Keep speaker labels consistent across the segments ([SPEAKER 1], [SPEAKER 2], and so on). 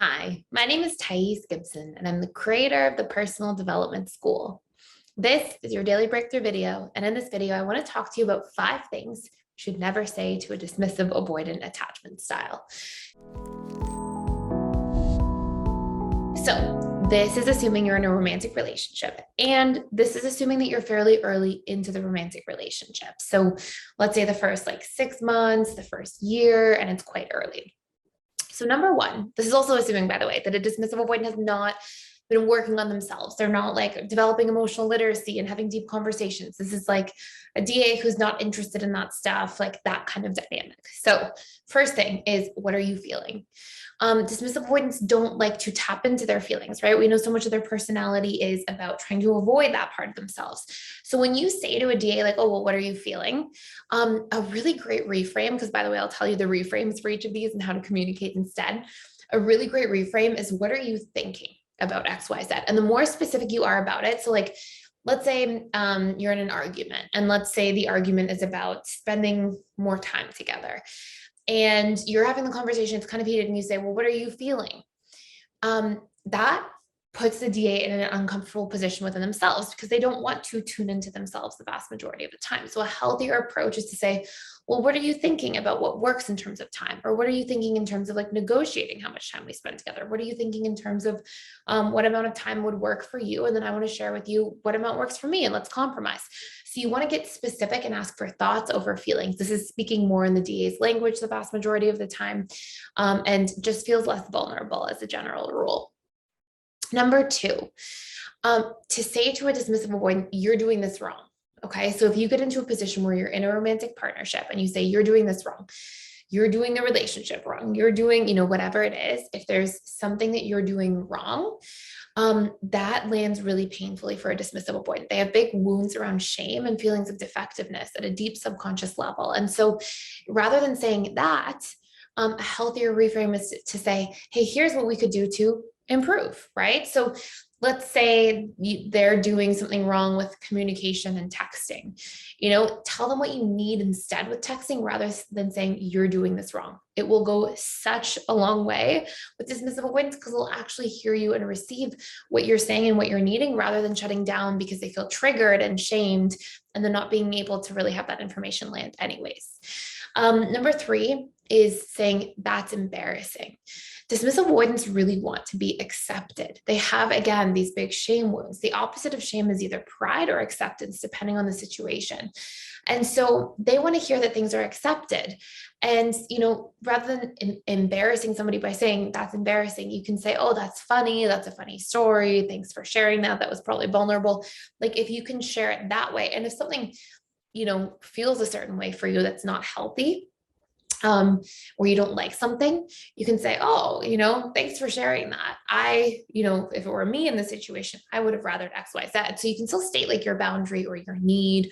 [SPEAKER 1] Hi, my name is Gibson, and I'm the creator of the Personal Development School. This is your daily breakthrough video, and in this video, I want to talk to you about 5 things you should never say to a dismissive avoidant attachment style. So, this is assuming you're in a romantic relationship, and this is assuming that you're fairly early into the romantic relationship. So, let's say the first 6 months, the first year, and it's quite early. So number one, this is also assuming, by the way, that a dismissive avoidant has not been working on themselves. They're not developing emotional literacy and having deep conversations. This is like a DA who's not interested in that stuff, like that kind of dynamic. So first thing is, what are you feeling? Dismissive avoidants don't like to tap into their feelings, right? We know so much of their personality is about trying to avoid that part of themselves. So when you say to a DA, oh, well, what are you feeling? A really great reframe, because by the way, I'll tell you the reframes for each of these and how to communicate instead. A really great reframe is, what are you thinking about X, Y, Z? And the more specific you are about it, so let's say you're in an argument, and let's say the argument is about spending more time together, and you're having the conversation, it's kind of heated, and you say, well, what are you feeling? That puts the DA in an uncomfortable position within themselves, because they don't want to tune into themselves the vast majority of the time. So a healthier approach is to say, well, what are you thinking about what works in terms of time? Or what are you thinking in terms of negotiating how much time we spend together? What are you thinking in terms of what amount of time would work for you? And then I want to share with you what amount works for me, and let's compromise. So you want to get specific and ask for thoughts over feelings. This is speaking more in the DA's language the vast majority of the time, and just feels less vulnerable as a general rule. Number 2, to say to a dismissive avoidant, you're doing this wrong. Okay, so if you get into a position where you're in a romantic partnership and you say, you're doing this wrong, you're doing the relationship wrong, you're doing, whatever it is, if there's something that you're doing wrong, that lands really painfully for a dismissive avoidant. They have big wounds around shame and feelings of defectiveness at a deep subconscious level. And so rather than saying that, a healthier reframe is to say, hey, here's what we could do to improve, right? So let's say they're doing something wrong with communication and texting. Tell them what you need instead with texting, rather than saying you're doing this wrong. It will go such a long way with dismissive avoidance, because they'll actually hear you and receive what you're saying and what you're needing, rather than shutting down because they feel triggered and shamed and then not being able to really have that information land anyways. Number 3 is saying, that's embarrassing. Dismissive avoidants really want to be accepted. They have, again, these big shame wounds. The opposite of shame is either pride or acceptance, depending on the situation. And so they want to hear that things are accepted. And, rather than embarrassing somebody by saying that's embarrassing, you can say, oh, that's funny. That's a funny story. Thanks for sharing that. That was probably vulnerable. If you can share it that way. And if something, feels a certain way for you that's not healthy, or you don't like something, you can say, oh, thanks for sharing that. If it were me in the situation, I would have rathered X, Y, Z. So you can still state your boundary or your need,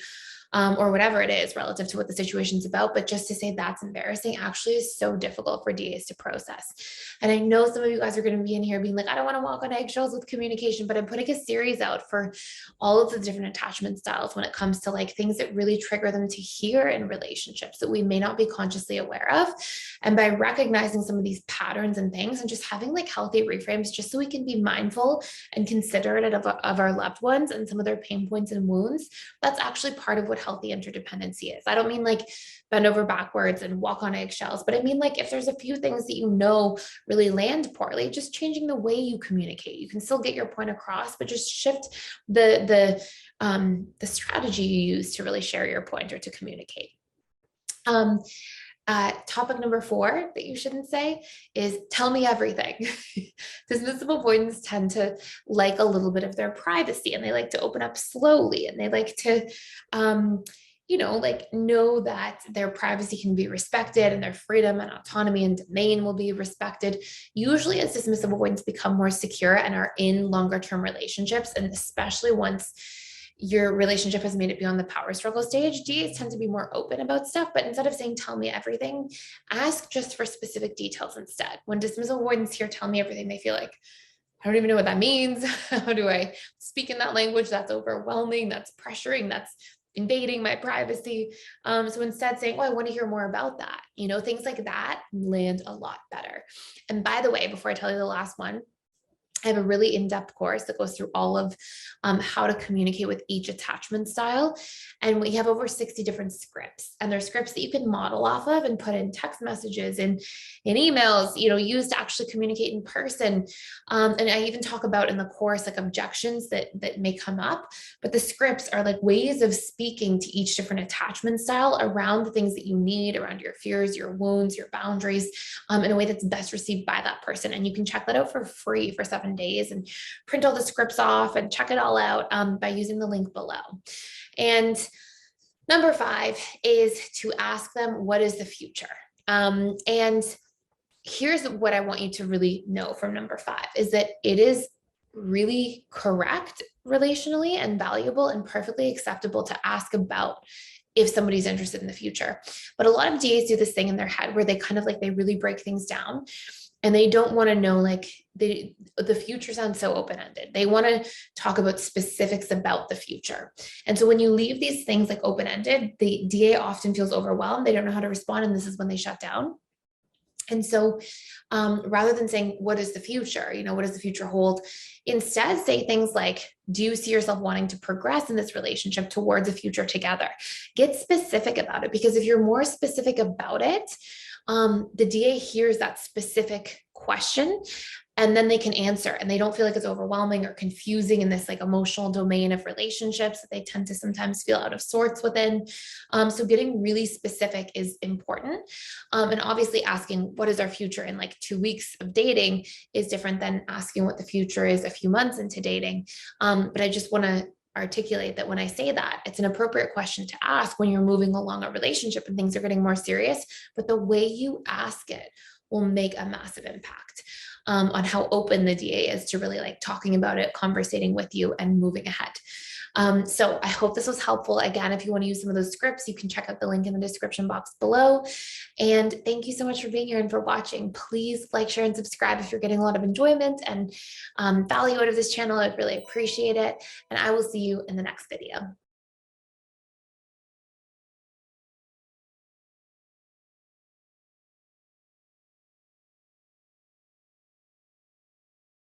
[SPEAKER 1] or whatever it is relative to what the situation's about. But just to say that's embarrassing actually is so difficult for DAs to process. And I know some of you guys are going to be in here being like, I don't want to walk on eggshells with communication, but I'm putting a series out for all of the different attachment styles when it comes to things that really trigger them to hear in relationships that we may not be consciously aware of. And by recognizing some of these patterns and things, and just having healthy reframes, just so we can be mindful and considerate of our loved ones and some of their pain points and wounds, that's actually part of what healthy interdependency is. I don't mean bend over backwards and walk on eggshells, but I mean if there's a few things that really land poorly, just changing the way you communicate. You can still get your point across, but just shift the strategy you use to really share your point or to communicate. Topic number 4 that you shouldn't say is, tell me everything. Dismissive avoidants tend to like a little bit of their privacy, and they like to open up slowly, and they like to, know that their privacy can be respected, and their freedom and autonomy and domain will be respected. Usually as dismissive avoidants become more secure and are in longer term relationships, and especially once your relationship has made it beyond the power struggle stage, DAs tend to be more open about stuff. But instead of saying, tell me everything, ask just for specific details instead. When dismissive avoidants hear, tell me everything, they feel like, I don't even know what that means. How do I speak in that language? That's overwhelming. That's pressuring. That's invading my privacy. So instead saying, oh, I want to hear more about that. Things like that land a lot better. And by the way, before I tell you the last one, I have a really in-depth course that goes through all of how to communicate with each attachment style. And we have over 60 different scripts, and they're scripts that you can model off of and put in text messages and in emails, use to actually communicate in person. And I even talk about in the course, like objections that may come up, but the scripts are like ways of speaking to each different attachment style around the things that you need, around your fears, your wounds, your boundaries, in a way that's best received by that person. And you can check that out for free for 7 days and print all the scripts off and check it all out by using the link below. And number 5 is to ask them, what is the future? And here's what I want you to really know from number 5 is that it is really correct relationally and valuable and perfectly acceptable to ask about if somebody's interested in the future. But a lot of DAs do this thing in their head where they kind of like, they really break things down. And they don't want to know, like, the future sounds so open-ended. They want to talk about specifics about the future. And so when you leave these things like open-ended, the DA often feels overwhelmed. They don't know how to respond. And this is when they shut down. And so rather than saying, what is the future? What does the future hold? Instead, say things like, do you see yourself wanting to progress in this relationship towards a future together? Get specific about it, because if you're more specific about it, the DA hears that specific question and then they can answer, and they don't feel like it's overwhelming or confusing in this like emotional domain of relationships that they tend to sometimes feel out of sorts within. So getting really specific is important. And obviously asking what is our future in like 2 weeks of dating is different than asking what the future is a few months into dating. But I just want to articulate that when I say that, it's an appropriate question to ask when you're moving along a relationship and things are getting more serious, but the way you ask it will make a massive impact on how open the DA is to really like talking about it, conversating with you, and moving ahead. So I hope this was helpful. Again, if you want to use some of those scripts, you can check out the link in the description box below. And thank you so much for being here and for watching. Please like, share, and subscribe if you're getting a lot of enjoyment and value out of this channel. I'd really appreciate it. And I will see you in the next video.